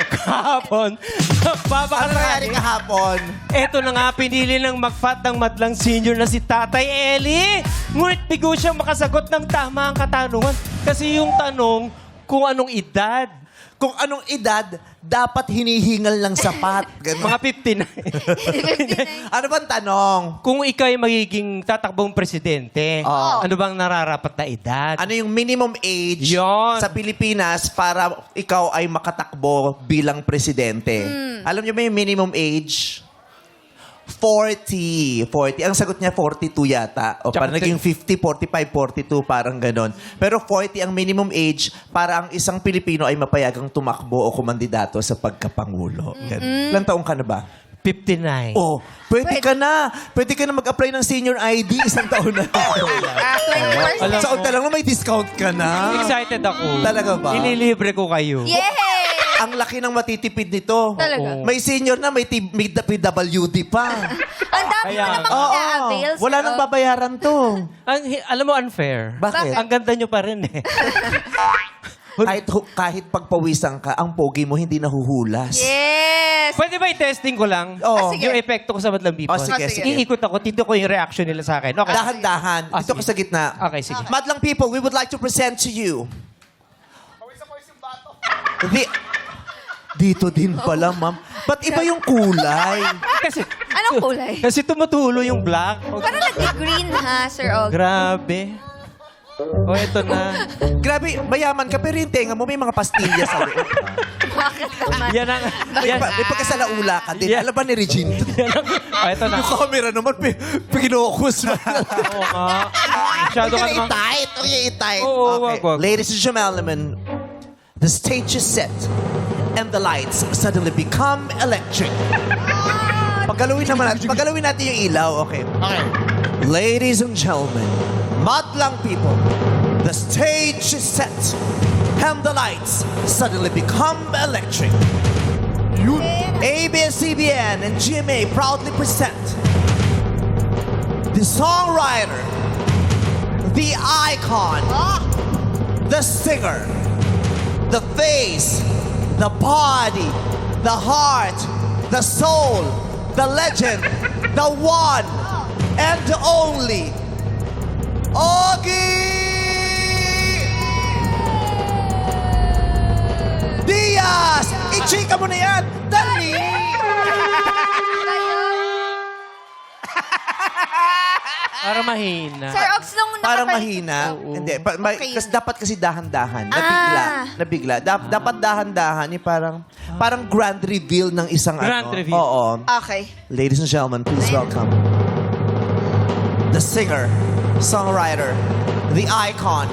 Kahapon, Ano nangyari kahapon? eto na nga, pinili ng magfat ng madlang senior na si Tatay Eli. Ngunit bigo siyang makasagot ng tama ang katanungan. Kasi yung tanong, kung anong edad. Kung anong edad, dapat hinihingal ng sapat. Ganun. Mga 59. Ano bang tanong? Kung ikaw ay magiging tatakbong presidente, ano bang nararapat na edad? Ano yung minimum age Yon. sa Pilipinas para ikaw ay makatakbo bilang presidente? Alam niyo ba yung minimum age? 40. Ang sagot niya 42 yata. O parang naging 50, 45, 42, parang ganon. Pero 40 ang minimum age para ang isang Pilipino ay mapayagang tumakbo o kumandidato sa pagkapangulo. Ilang taong ka na ba? 59. Oh, pwede ka na. Pwede ka na mag-apply ng senior ID isang taon na. 20%. Alam Sa mo, lang may discount ka na. excited ako. Talaga ba? Ililibre ko kayo. Yay! Ang laki ng matitipid nito. Talaga? May senior na, may PWD pa. Ang dami Kaya- mo namang Oo. ina-avails. Wala nang babayaran to. Alam mo, unfair. Bakit? Ang ganda nyo pa rin eh. Kahit pagpawisan ka, ang pogi mo hindi nahuhulas. Yes! Pwede ba i-testing ko lang? Oo. sige. Yung epekto ko sa madlang people. Oh, sige, sige. Iikot ako, tito ko yung reaction nila sa akin. Okay. Dahan-dahan. Dito sige. ka sa gitna. Okay, sige. Madlang people, we would like to present to you. Dito din pala, ma'am. Ba't iba yung kulay? Kasi, Anong kulay? kasi tumutulo yung black. Parang nag-green ha, Sir Og. Grabe. O, eto na. Grabe, mayaman ka, pero yung tenga mo may mga pastilya sa loob. Bakit naman? Yan ang... Yan, May pagkasalaula ka din. Yeah. Alam ba ni Regine? yan ang... O, eto na. Yung camera naman, pinokus mo. Oo nga. Masyado ka naman... i-tight. i-tight. Oo, wag, wag. Ladies and gentlemen, the stage is set and the lights suddenly become electric. Paggalawin natin yung ilaw, okay? Okay. Ladies and gentlemen, madlang people, the stage is set and the lights suddenly become electric. ABS-CBN and GMA proudly present the songwriter, the icon, the singer, the face, the body, the heart, the soul, the legend, the one and the only, Ogie Diaz! I-chika mo na yan! Dali! Para mahina. Sir Ox, nung Para nakapal- mahina. Oo. Hindi. Okay. Dapat kasi dahan-dahan. Ah. Nabigla. Dapat dahan-dahan. Parang grand reveal ng isang Grand ano. reveal. Oo. Okay. Ladies and gentlemen, please welcome the singer, songwriter, the icon,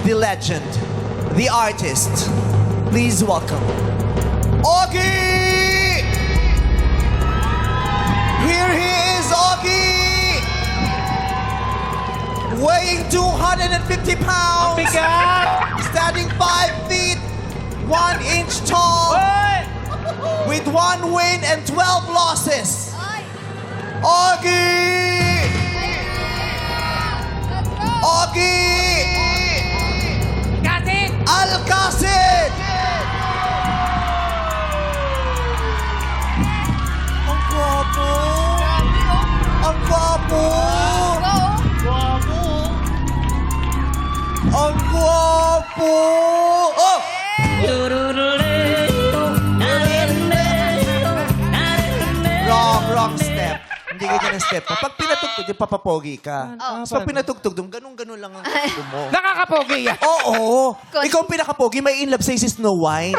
the legend, the artist. Please welcome Ogie! Here he is, Ogie! Weighing 250 pounds. Bigat! Standing 5 feet, 1 inch tall. Hoy! With 1 win and 12 losses. Ogie! Ogie! Katin! Alcacid! Ang gwapo! Ang gwapo! Ang gwapo! Oh! Wrong step. Hindi ganyan ang step mo. Pag pinatugtog, yung papapogi ka. Pag pinatugtog, ganun-ganun lang ang gusto mo. Nakakapogi yan. Oo. Ikaw ang pinakapogi, may in love sa'yo si Snow White.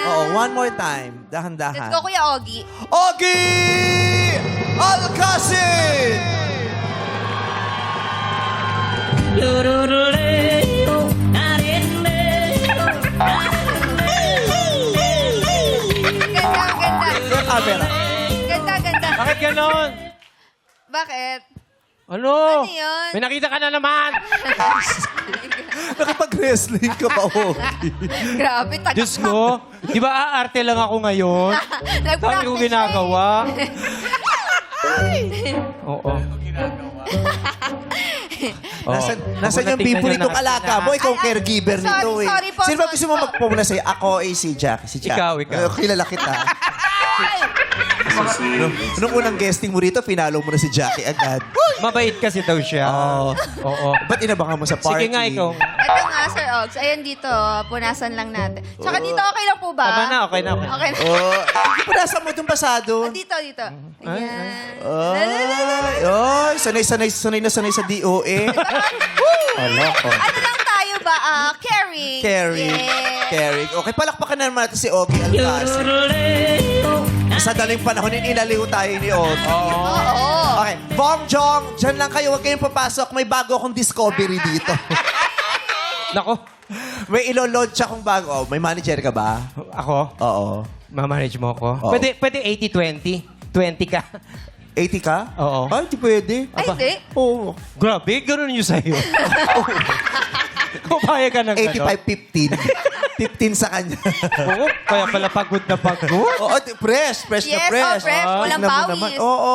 Oo, one more time. Dahan-dahan. Let's go, Kuya Ogie. Ogie Alcacid! Ganda, ganda. Yung camera. Ganda, ganda. Bakit ganon? Bakit? Ano? Ano yun? May nakita ka na naman. Nakapag-wrestling ka pa, Ogie. Grabe, taga. Diyos ko. Di ba aarte lang ako ngayon? Dami ko ginagawa. Oo. Nasaan yung bibo nitong alaga mo? Ikaw Ay, caregiver sorry, nito eh. sorry po, Sino ba sorry gusto mo po. magpumula sa'yo? Ako si Jack. Si Jack. Ikaw. Kilala kita. Nung unang guesting mo rito, finalo mo na si Jackie agad. Mabait kasi daw siya. Oo. Ba't inabangan mo sa party? Sige nga, ikaw. Ito nga, Sir Ogs. Ayan dito, punasan lang natin. Tsaka dito, okay lang po ba? Tama na, okay na. Okay na. Oh, punasan mo itong pasado. Dito. Ayan. Ay, sanay na sanay sa DOA. Ano lang tayo ba? Caring. Caring. Yeah. Caring. Okay, palakpakan na naman natin si Ogie Alcacid. Sa daling panahon, inaliw tayo ni Ogie. Oo. Okay, Bong Jong, dyan lang kayo. Huwag kayong papasok. May bago akong discovery dito. Nako, May ilo-launch akong bago. Oh, may manager ka ba? ako, Oo. mamanage mo ako. Oo. Pwede 80-20. 20 ka. 80 ka? Oo. Ay, di pwede. Ay, hindi. Oo. Grabe, ganun yung sa'yo. Kupaya ka ng 85-15. 15 sa kanya. Oo, kaya pala pagod na pagod. Oo, fresh na Yes, fresh. fresh. Walang Tignan mo pawis. naman. Oo.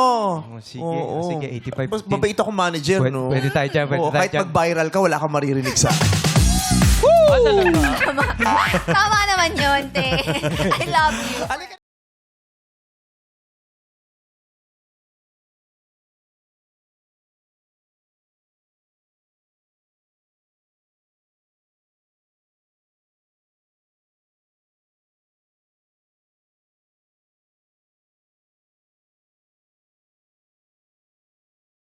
Sige, 85-15. Mas mabait ako manager, Pwede- no? pwede tayo dyan, pwede Oo, tayo kahit dyan. mag-viral ka, wala kang maririnig sa akin. Talaga. Tama naman yun, te. I love you. Halika